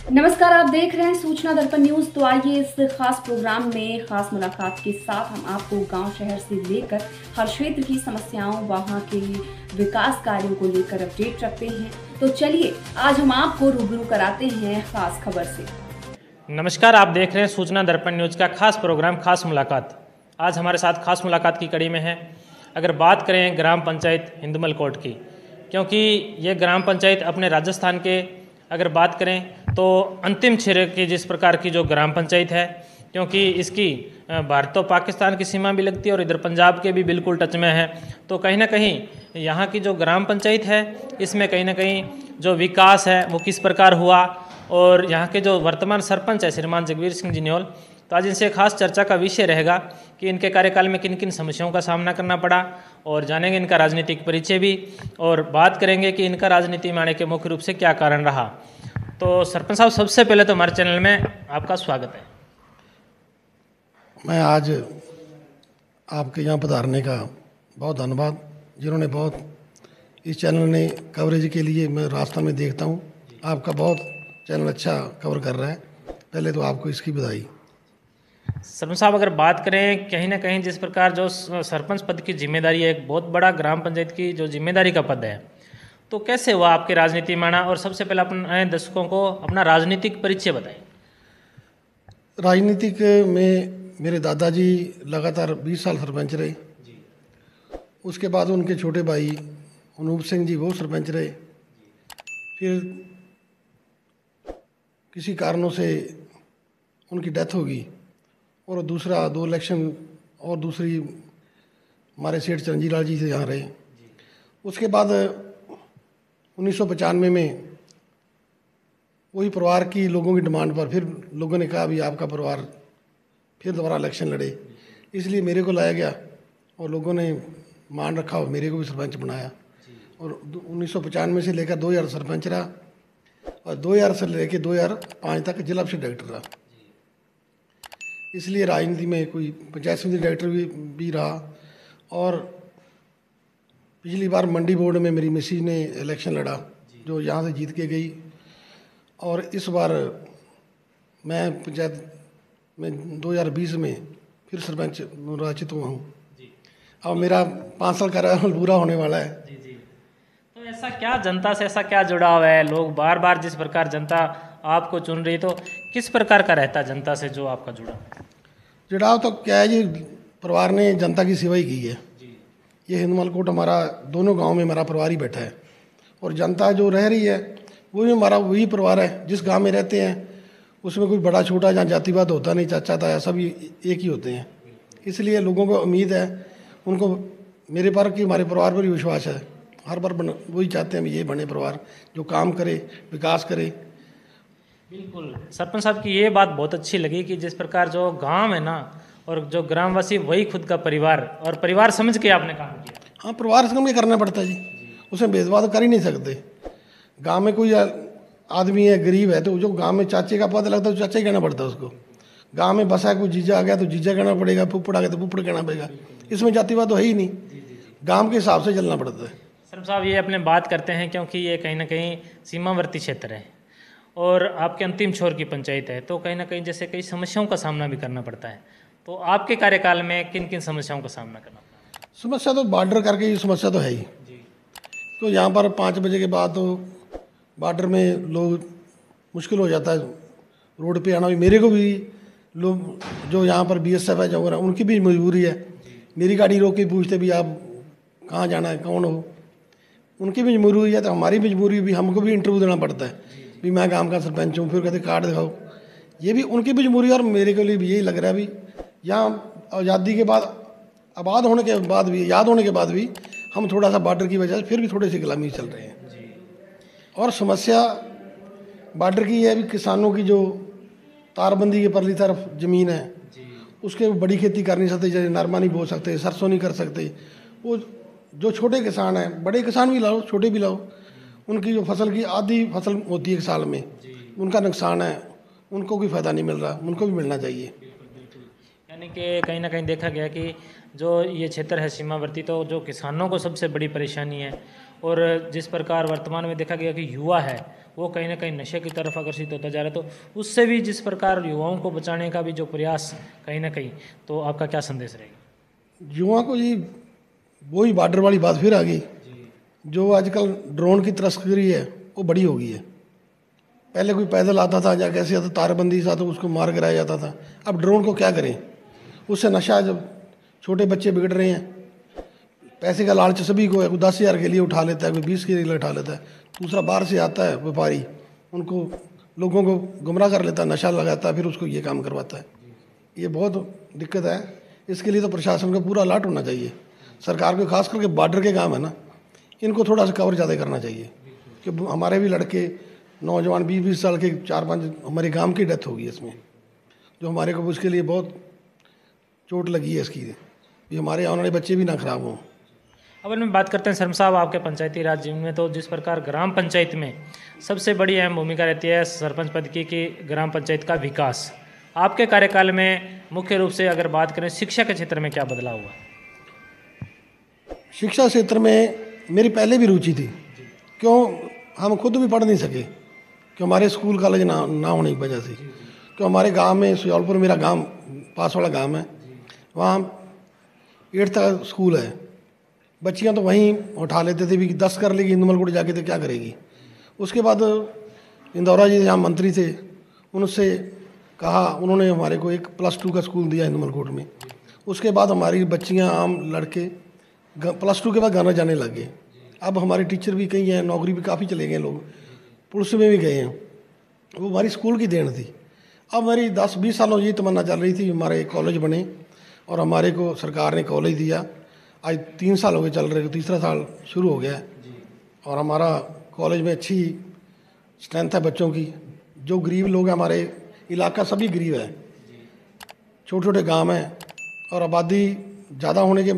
नमस्कार, आप देख रहे हैं सूचना दर्पण न्यूज। तो आइए इस खास प्रोग्राम में खास मुलाकात के साथ हम आपको गांव शहर से लेकर हर क्षेत्र की समस्याओं, वहां के विकास कार्यों को लेकर अपडेट रखते हैं। तो चलिए आज हम आपको रूबरू कराते हैं खास खबर से। नमस्कार, आप देख रहे हैं सूचना दर्पण न्यूज का खास प्रोग्राम खास मुलाकात। आज हमारे साथ खास मुलाकात की कड़ी में है, अगर बात करें ग्राम पंचायत हिंदुमल कोट की, क्योंकि ये ग्राम पंचायत अपने राजस्थान के अगर बात करें तो अंतिम छिरे की जिस प्रकार की जो ग्राम पंचायत है, क्योंकि इसकी भारत तो पाकिस्तान की सीमा भी लगती है और इधर पंजाब के भी बिल्कुल टच में है। तो कहीं ना कहीं यहाँ की जो ग्राम पंचायत है इसमें कहीं ना कहीं जो विकास है वो किस प्रकार हुआ, और यहाँ के जो वर्तमान सरपंच है श्रीमान जगवीर सिंह जिन्योल, तो आज इनसे खास चर्चा का विषय रहेगा कि इनके कार्यकाल में किन किन समस्याओं का सामना करना पड़ा, और जानेंगे इनका राजनीतिक परिचय भी, और बात करेंगे कि इनका राजनीति में आने के मुख्य रूप से क्या कारण रहा। तो सरपंच साहब, सबसे पहले तो हमारे चैनल में आपका स्वागत है। मैं आज आपके यहाँ पधारने का बहुत धन्यवाद, जिन्होंने बहुत इस चैनल ने कवरेज के लिए मैं रास्ता में देखता हूँ, आपका बहुत चैनल अच्छा कवर कर रहा है। पहले तो आपको इसकी बधाई। सरपंच साहब, अगर बात करें कहीं ना कहीं जिस प्रकार जो सरपंच पद की जिम्मेदारी है, एक बहुत बड़ा ग्राम पंचायत की जो जिम्मेदारी का पद है, तो कैसे हुआ आपके राजनीति में आना, और सबसे पहले अपने दर्शकों को अपना राजनीतिक परिचय बताएं। राजनीतिक में मेरे दादाजी लगातार 20 साल सरपंच रहे। उसके बाद उनके छोटे भाई अनूप सिंह जी वो सरपंच रहे। फिर किसी कारणों से उनकी डेथ हो गई और दूसरा 2 इलेक्शन और दूसरी हमारे सेठ चिरंजीव लाल जी से यहाँ रहे। उसके बाद 1995 में वही परिवार की लोगों की डिमांड पर फिर लोगों ने कहा भी आपका परिवार फिर दोबारा इलेक्शन लड़े, इसलिए मेरे को लाया गया और लोगों ने मान रखा और मेरे को भी सरपंच बनाया। और 1995 से लेकर 2000 सरपंच रहा और 2000 से लेकर 2005 तक जिला परिषद डायरेक्टर रहा। इसलिए राजनीति में कोई पंचायत समिति डायरेक्टर भी रहा। और पिछली बार मंडी बोर्ड में मेरी मिसेज ने इलेक्शन लड़ा, जो यहाँ से जीत के गई, और इस बार मैं पंचायत में 2020 में फिर सरपंच निर्वाचित हुआ हूँ। अब मेरा 5 साल का कार्यकाल पूरा होने वाला है। तो ऐसा क्या जनता से ऐसा क्या जुड़ाव है, लोग बार बार जिस प्रकार जनता आपको चुन रही, तो किस प्रकार का रहता है जनता से जो आपका जुड़ाव? तो क्या है जी, परिवार ने जनता की सेवा ही की है। ये हिंदुमल कोट हमारा दोनों गांव में हमारा परिवार ही बैठा है, और जनता जो रह रही है वो भी हमारा वही परिवार है। जिस गांव में रहते हैं उसमें कोई बड़ा छोटा जहाँ जातिवाद होता नहीं, चाचा ताया सभी एक ही होते हैं। इसलिए लोगों को उम्मीद है, उनको मेरे पर कि हमारे परिवार पर ही विश्वास है। हर बार वही चाहते हैं ये बने परिवार जो काम करे, विकास करे। बिल्कुल सरपंच साहब की ये बात बहुत अच्छी लगी कि जिस प्रकार जो गांव है ना, और जो ग्रामवासी वही खुद का परिवार, और परिवार समझ के आपने काम किया। हाँ, परिवार समझ के करना पड़ता है जी, उसमें भेदभाव कर ही नहीं सकते। गांव में कोई आदमी है गरीब है तो जो गांव में चाचे का पद लगता है तो चाचा ही कहना पड़ता है उसको। गांव में बसा कोई जीजा आ गया तो जीजा कहना पड़ेगा, फुप्पड़ आ गया तो फुप्पड़ कहना पड़ेगा। इसमें जातिवाद तो है ही नहीं, गाँव के हिसाब से चलना पड़ता है। सरपंच साहब, ये अपने बात करते हैं क्योंकि ये कहीं ना कहीं सीमावर्ती क्षेत्र है और आपके अंतिम छोर की पंचायत है, तो कहीं ना कहीं जैसे कई समस्याओं का सामना भी करना पड़ता है। तो आपके कार्यकाल में किन किन समस्याओं का सामना करना पड़ा? समस्या तो बॉर्डर करके ये समस्या तो है ही। तो यहाँ पर 5 बजे के बाद तो बॉर्डर में लोग मुश्किल हो जाता है रोड पे आना। भी मेरे को भी लोग जो यहाँ पर BSF है जो उनकी भी मजबूरी है, मेरी गाड़ी रोक के पूछते भी आप कहाँ जाना है, कौन हो, उनकी भी मजबूरी है। तो हमारी मजबूरी भी, हमको भी इंटरव्यू देना पड़ता है भी मैं गांव का सरपंच हूँ, फिर कहते कार्ड दिखाओ। ये भी उनकी भी मजबूरी है और मेरे के लिए भी यही लग रहा है भी यहाँ आज़ादी के बाद, आबाद होने के बाद भी, याद होने के बाद भी हम थोड़ा सा बॉर्डर की वजह से फिर भी थोड़े से गुलामी चल रहे हैं। और समस्या बॉर्डर की है भी, किसानों की जो तारबंदी के परली तरफ ज़मीन है उसके बड़ी खेती कर नहीं सकते, जैसे नरमा नहीं बो सकते, सरसों नहीं कर सकते। वो जो छोटे किसान हैं, बड़े किसान भी लाओ, छोटे भी लाओ, उनकी जो फसल की आधी फसल होती है एक साल में, उनका नुकसान है, उनको कोई फ़ायदा नहीं मिल रहा, उनको भी मिलना चाहिए। यानी कि कहीं ना कहीं देखा गया कि जो ये क्षेत्र है सीमावर्ती, तो जो किसानों को सबसे बड़ी परेशानी है, और जिस प्रकार वर्तमान में देखा गया कि युवा है वो कहीं ना कहीं नशे की तरफ आकर्षित होता जा रहा है, तो उससे भी जिस प्रकार युवाओं को बचाने का भी जो प्रयास कहीं ना कहीं, तो आपका क्या संदेश रहेगा? युवा को जी वही बॉर्डर वाली बात फिर आ गई। जो आजकल ड्रोन की तस्करी है वो बड़ी हो गई है। पहले कोई पैदल आता था या कैसे आता, तारबंदी सा, तो उसको मार गिराया जाता था। अब ड्रोन को क्या करें, उससे नशा, जब छोटे बच्चे बिगड़ रहे हैं, पैसे का लालच सभी को है। कोई 10,000 के लिए उठा लेता है, कोई 20 के लिए उठा लेता है। दूसरा बाहर से आता है व्यापारी, उनको लोगों को गुमराह कर लेता है, नशा लगाता है, फिर उसको ये काम करवाता है। ये बहुत दिक्कत है। इसके लिए तो प्रशासन को पूरा अलर्ट होना चाहिए। सरकार को खास करके बॉर्डर के काम है ना, इनको थोड़ा सा कवर ज़्यादा करना चाहिए। कि हमारे भी लड़के नौजवान 20-20 साल के 4-5 हमारे गांव की डेथ होगी इसमें, जो हमारे को उसके लिए बहुत चोट लगी है इसकी, ये हमारे आने वाले बच्चे भी ना खराब हों। अब हम बात करते हैं शर्मा साहब, आपके पंचायती राज जीवन में तो जिस प्रकार ग्राम पंचायत में सबसे बड़ी अहम भूमिका रहती है सरपंच पद की कि ग्राम पंचायत का विकास, आपके कार्यकाल में मुख्य रूप से अगर बात करें शिक्षा के क्षेत्र में क्या बदलाव हुआ? शिक्षा क्षेत्र में मेरी पहले भी रुचि थी। क्यों, हम खुद भी पढ़ नहीं सके, कि हमारे स्कूल कॉलेज ना होने की वजह से। क्यों, हमारे गांव में सुजालपुर, मेरा गांव पास वाला गांव है, वहाँ 8th तक स्कूल है। बच्चियाँ तो वहीं उठा लेते थे, भी 10 कर लेगी इंदुमलकोट जाके तो क्या करेगी। उसके बाद इंदौरा जी जहाँ मंत्री थे, उनसे कहा, उन्होंने हमारे को एक +2 का स्कूल दिया इंदुमलकोट में। उसके बाद हमारी बच्चियाँ, आम लड़के +2 के बाद गाना जाने लग गए। अब हमारे टीचर भी कई हैं, नौकरी भी काफ़ी चले गए लोग, पुलिस में भी गए हैं। वो हमारी स्कूल की देन थी। अब हमारी 10-20 सालों ये तमन्ना चल रही थी हमारे कॉलेज बने, और हमारे को सरकार ने कॉलेज दिया। आज 3 साल हो गए चल रहे, 3रा साल शुरू हो गया है। और हमारा कॉलेज में अच्छी स्ट्रेंथ है बच्चों की। जो गरीब लोग हैं, हमारे इलाका सभी गरीब है, छोटे छोटे गांव हैं, और आबादी ज़्यादा होने के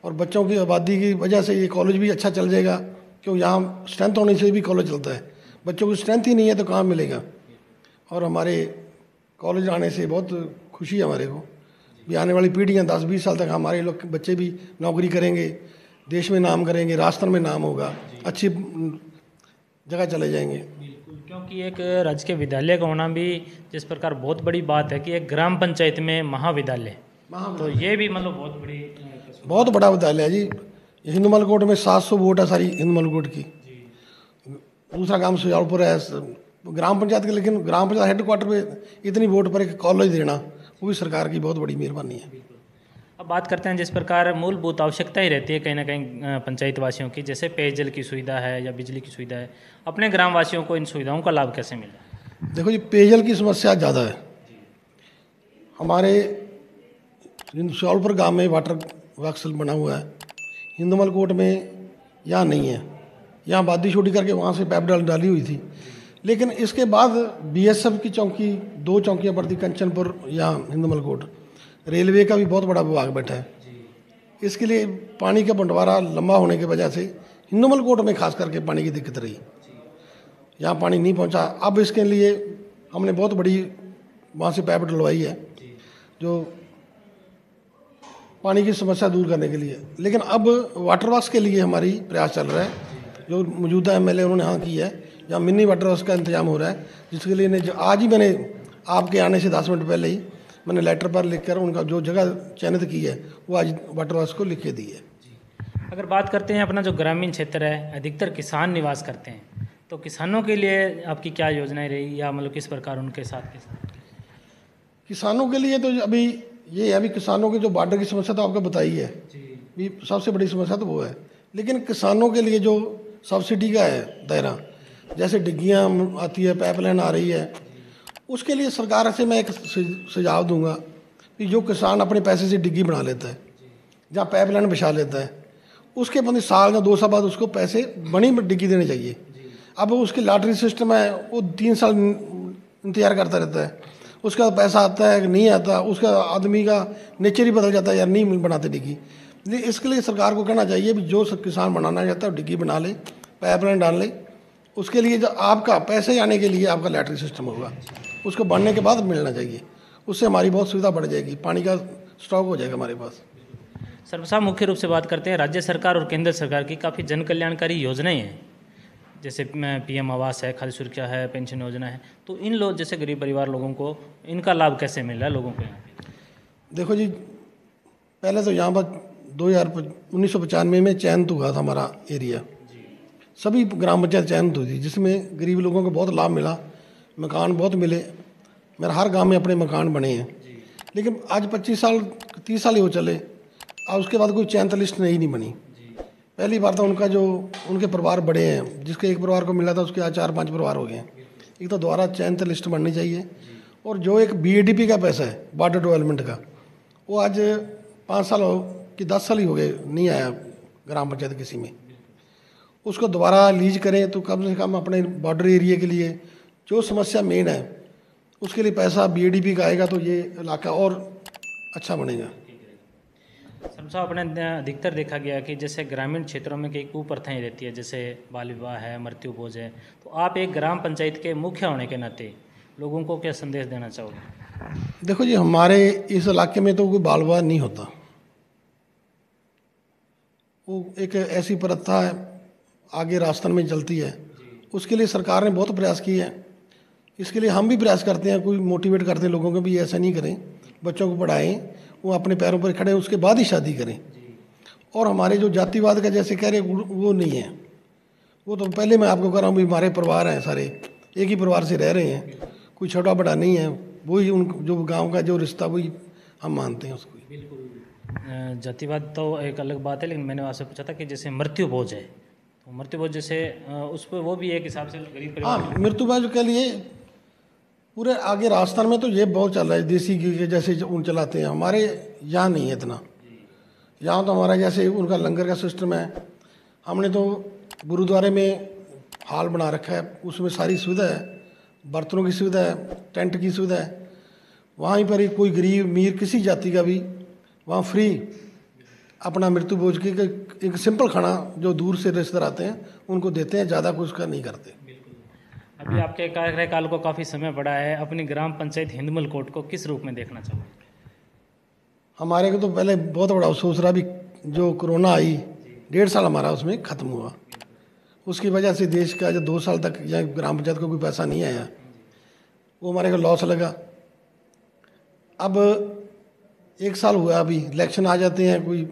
और बच्चों की आबादी की वजह से ये कॉलेज भी अच्छा चल जाएगा। क्यों, यहाँ स्ट्रेंथ होने से भी कॉलेज चलता है। बच्चों की स्ट्रेंथ ही नहीं है तो कहाँ मिलेगा। और हमारे कॉलेज आने से बहुत खुशी है हमारे को, भी आने वाली पीढ़ियाँ 10-20 साल तक हमारे लोग बच्चे भी नौकरी करेंगे, देश में नाम करेंगे, राजस्थान में नाम होगा, अच्छी जगह चले जाएंगे। बिल्कुल, क्योंकि एक राजकीय विद्यालय का होना भी जिस प्रकार बहुत बड़ी बात है कि एक ग्राम पंचायत में महाविद्यालय, तो ये भी मतलब बहुत बड़ा विद्यालय है जी। हिंदुमलकोट में 700 वोट है सारी हिंदुमलकोट की। दूसरा गांव सुजालपुर है ग्राम पंचायत के, लेकिन ग्राम पंचायत हेडक्वार्टर पे इतनी वोट पर एक कॉलेज देना, वो भी सरकार की बहुत बड़ी मेहरबानी है। अब बात करते हैं जिस प्रकार मूलभूत आवश्यकताएं रहती है कहीं ना कहीं पंचायत वासियों की, जैसे पेयजल की सुविधा है या बिजली की सुविधा है, अपने ग्राम वासियों को इन सुविधाओं का लाभ कैसे मिले? देखो जी, पेयजल की समस्या ज़्यादा है। हमारे सुजालपुर गाँव में वाटर वर्क्स बना हुआ है, हिंदुमलकोट में यहाँ नहीं है। यहाँ बादी छोटी करके वहाँ से पाइप डाली हुई थी, लेकिन इसके बाद BSF की चौकी 2 चौकियाँ पड़ती, कंचनपुर या हिंदुमलकोट। रेलवे का भी बहुत बड़ा विभाग बैठा है। इसके लिए पानी का बंटवारा लंबा होने की वजह से हिंदुमलकोट में खास करके पानी की दिक्कत रही, यहाँ पानी नहीं पहुँचा। अब इसके लिए हमने बहुत बड़ी वहाँ से पाइप डलवाई है, जो पानी की समस्या दूर करने के लिए। लेकिन अब वाटर वर्क्स के लिए हमारी प्रयास चल रहा है। जो मौजूदा MLA उन्होंने हाँ की है, यहाँ मिनी वाटर वर्क्स का इंतजाम हो रहा है, जिसके लिए आज ही मैंने आपके आने से 10 मिनट पहले ही मैंने लेटर पर लिखकर उनका जो जगह चयनित की है वो आज वाटर वर्क्स को लिख के दी है। अगर बात करते हैं अपना जो ग्रामीण क्षेत्र है, अधिकतर किसान निवास करते हैं, तो किसानों के लिए आपकी क्या योजनाएं रही, या मतलब किस प्रकार उनके साथ किसानों के लिए तो अभी ये है, अभी किसानों की जो बॉर्डर की समस्या तो आपको बताई है, भी सबसे बड़ी समस्या तो वो है। लेकिन किसानों के लिए जो सब्सिडी का है दायरा, जैसे डिग्गियाँ आती है, पाइपलाइन आ रही है, उसके लिए सरकार से मैं एक सुझाव दूंगा कि जो किसान अपने पैसे से डिग्गी बना लेता है, जहाँ पाइपलाइन बिछा लेता है, उसके 15 साल या 2 साल बाद उसको पैसे बनी डिग्गी देनी चाहिए। अब उसकी लॉटरी सिस्टम है, वो 3 साल इंतजार करता रहता है, उसका पैसा आता है कि नहीं आता, उसका आदमी का नेचर ही बदल जाता है, यार नहीं बनाते डिग्गी। इसके लिए सरकार को कहना चाहिए भी जो किसान बनाना चाहता है डिग्गी बना ले, पाइपलाइन डाल ले। उसके लिए जो आपका पैसे आने के लिए आपका लॉटरी सिस्टम होगा, उसको बनने के बाद मिलना चाहिए। उससे हमारी बहुत सुविधा बढ़ जाएगी, पानी का स्टॉक हो जाएगा हमारे पास। सर्वसाधारण मुख्य रूप से बात करते हैं, राज्य सरकार और केंद्र सरकार की काफ़ी जन कल्याणकारी योजनाएं हैं, जैसे PM आवास है, खाद्य सुरक्षा है, पेंशन योजना है, तो इन लोग जैसे गरीब परिवार लोगों को इनका लाभ कैसे मिल रहा है लोगों को यहाँ पे? देखो जी, पहले तो यहाँ पर 1995 में चयनित हुआ था हमारा एरिया, सभी ग्राम पंचायत चयनित हुई थी, जिसमें गरीब लोगों को बहुत लाभ मिला, मकान बहुत मिले, मेरे हर गांव में अपने मकान बने हैं। लेकिन आज 25 साल 30 साल ही हो चले, अब उसके बाद कोई चयनित लिस्ट नहीं बनी। पहली बार तो उनका जो उनके परिवार बड़े हैं, जिसके एक परिवार को मिला था उसके आज 4-5 परिवार हो गए हैं। एक तो दोबारा चयनित लिस्ट बननी चाहिए, और जो एक BADP का पैसा है बॉर्डर डेवलपमेंट का, वो आज 5 साल कि 10 साल ही हो गए नहीं आया ग्राम पंचायत किसी में। उसको दोबारा लीज करें तो कम से कम अपने बॉर्डर एरिया के लिए जो समस्या मेन है उसके लिए पैसा BADP का आएगा, तो ये इलाका और अच्छा बनेगा। समझा, आपने अधिकतर देखा गया कि जैसे ग्रामीण क्षेत्रों में कई कुप्रथाएं रहती है, जैसे बाल विवाह है, मृत्यु भोज है, तो आप एक ग्राम पंचायत के मुखिया होने के नाते लोगों को क्या संदेश देना चाहोगे? देखो जी, हमारे इस इलाके में तो कोई बाल विवाह नहीं होता, वो एक ऐसी प्रथा है आगे राजस्थान में चलती है। उसके लिए सरकार ने बहुत प्रयास किए हैं, इसके लिए हम भी प्रयास करते हैं, कोई मोटिवेट करते हैं लोगों को भी ऐसा नहीं करें, बच्चों को पढ़ाएं, वो अपने पैरों पर खड़े उसके बाद ही शादी करें। और हमारे जो जातिवाद का जैसे कह रहे वो नहीं है, वो तो पहले मैं आपको कह रहा हूँ भी हमारे परिवार हैं, सारे एक ही परिवार से रह रहे हैं, कोई छोटा बड़ा नहीं है, वही उन जो गाँव का जो रिश्ता वही हम मानते हैं उसको। बिल्कुल, जातिवाद तो एक अलग बात है, लेकिन मैंने आपसे पूछा था कि जैसे मृत्यु भोज है, तो मृत्यु भोज जैसे उस पर वो भी एक हिसाब से गरीब परिवार। हाँ, मृत्यु भोज के लिए पूरे आगे राजस्थान में तो ये बहुत चल रहा है, देसी घी के जैसे उन चलाते हैं, हमारे यहाँ नहीं है इतना। यहाँ तो हमारा जैसे उनका लंगर का सिस्टम है, हमने तो गुरुद्वारे में हॉल बना रखा है, उसमें सारी सुविधा है, बर्तनों की सुविधा है, टेंट की सुविधा है। वहीं पर ही कोई गरीब अमीर किसी जाति का भी वहाँ फ्री अपना मृत्यु भोज की एक सिंपल खाना जो दूर से रिश्तेदार आते हैं उनको देते हैं, ज़्यादा कुछ का नहीं करते। अभी आपके कार्यकाल को काफ़ी समय पड़ा है, अपनी ग्राम पंचायत हिंदमल कोट को किस रूप में देखना चाहोगे? हमारे को तो पहले बहुत बड़ा अफसोस रहा, भी जो कोरोना आई 1.5 साल हमारा उसमें ख़त्म हुआ, उसकी वजह से देश का जो 2 साल तक या ग्राम पंचायत को कोई पैसा नहीं आया, वो हमारे को लॉस लगा। अब 1 साल हुआ, अभी इलेक्शन आ जाते हैं, कोई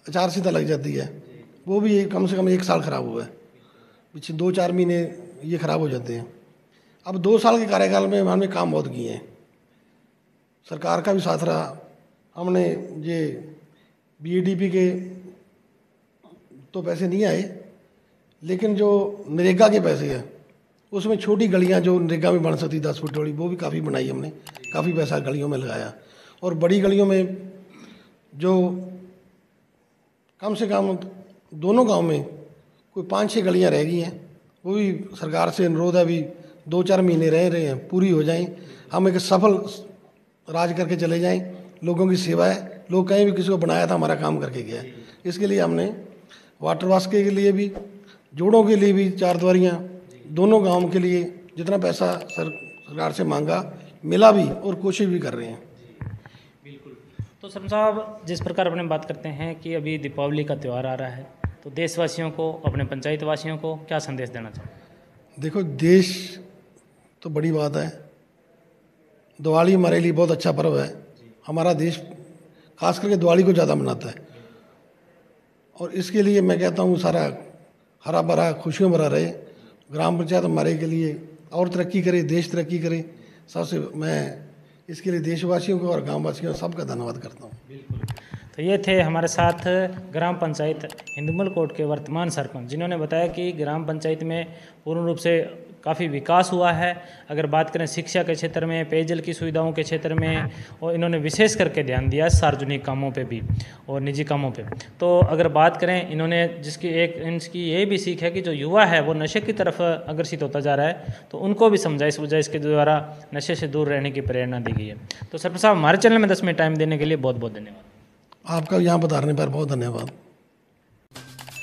आचार-संहिता लग जाती है, वो भी कम से कम 1 साल ख़राब हुआ है, पीछे 2-4 महीने ये ख़राब हो जाते हैं। अब 2 साल के कार्यकाल में हमने काम बहुत किए हैं, सरकार का भी साथ रहा, हमने ये BADP के तो पैसे नहीं आए, लेकिन जो नरेगा के पैसे हैं उसमें छोटी गलियां जो नरेगा में बन सकती 10 फुट वाली, वो भी काफ़ी बनाई हमने, काफ़ी पैसा गलियों में लगाया। और बड़ी गलियों में जो कम से कम दोनों गांव में कोई 5-6 गलियां रह गई हैं, वो भी सरकार से अनुरोध है, अभी 2-4 महीने रह रहे हैं, पूरी हो जाएं, हम एक सफल राज करके चले जाएं, लोगों की सेवा है, लोग कहीं भी किसी को बनाया था हमारा काम करके गया। इसके लिए हमने वाटर वाश के लिए भी, जोड़ों के लिए भी 4 द्वारियाँ, दोनों गांव के लिए जितना पैसा सरकार से मांगा मिला भी, और कोशिश भी कर रहे हैं। बिल्कुल। तो सर साहब, जिस प्रकार अपने बात करते हैं कि अभी दीपावली का त्यौहार आ रहा है, तो देशवासियों को, अपने पंचायत वासियों को क्या संदेश देना चाहिए? देखो, देश तो बड़ी बात है, दिवाली हमारे लिए बहुत अच्छा पर्व है, हमारा देश खास करके दिवाली को ज़्यादा मनाता है, और इसके लिए मैं कहता हूँ सारा हरा भरा खुशियों भरा रहे, ग्राम पंचायत हमारे के लिए और तरक्की करे, देश तरक्की करे। सबसे मैं इसके लिए देशवासियों को और गाँव वासियों सबका धन्यवाद करता हूँ। बिल्कुल। तो ये थे हमारे साथ ग्राम पंचायत हिंदमल कोट के वर्तमान सरपंच, जिन्होंने बताया कि ग्राम पंचायत में पूर्ण रूप से काफ़ी विकास हुआ है। अगर बात करें शिक्षा के क्षेत्र में, पेयजल की सुविधाओं के क्षेत्र में, और इन्होंने विशेष करके ध्यान दिया सार्वजनिक कामों पे भी और निजी कामों पे। तो अगर बात करें, इन्होंने जिसकी इनकी ये भी सीख है कि जो युवा है वो नशे की तरफ अग्रसित होता जा रहा है, तो उनको भी समझा, इस वजह इसके द्वारा नशे से दूर रहने की प्रेरणा दी गई है। तो सरपंच साहब, हमारे चैनल में 10 मिनट टाइम देने के लिए बहुत बहुत धन्यवाद। आपका यहाँ पधारने पर बहुत धन्यवाद।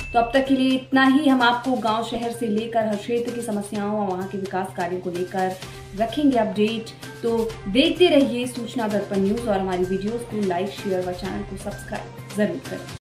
तो अब तक के लिए इतना ही। हम आपको गांव शहर से लेकर हर क्षेत्र की समस्याओं और वहां के विकास कार्यों को लेकर रखेंगे अपडेट। तो देखते रहिए सूचना दर्पण न्यूज़ और हमारी वीडियोस को लाइक, शेयर व चैनल को सब्सक्राइब जरूर करें।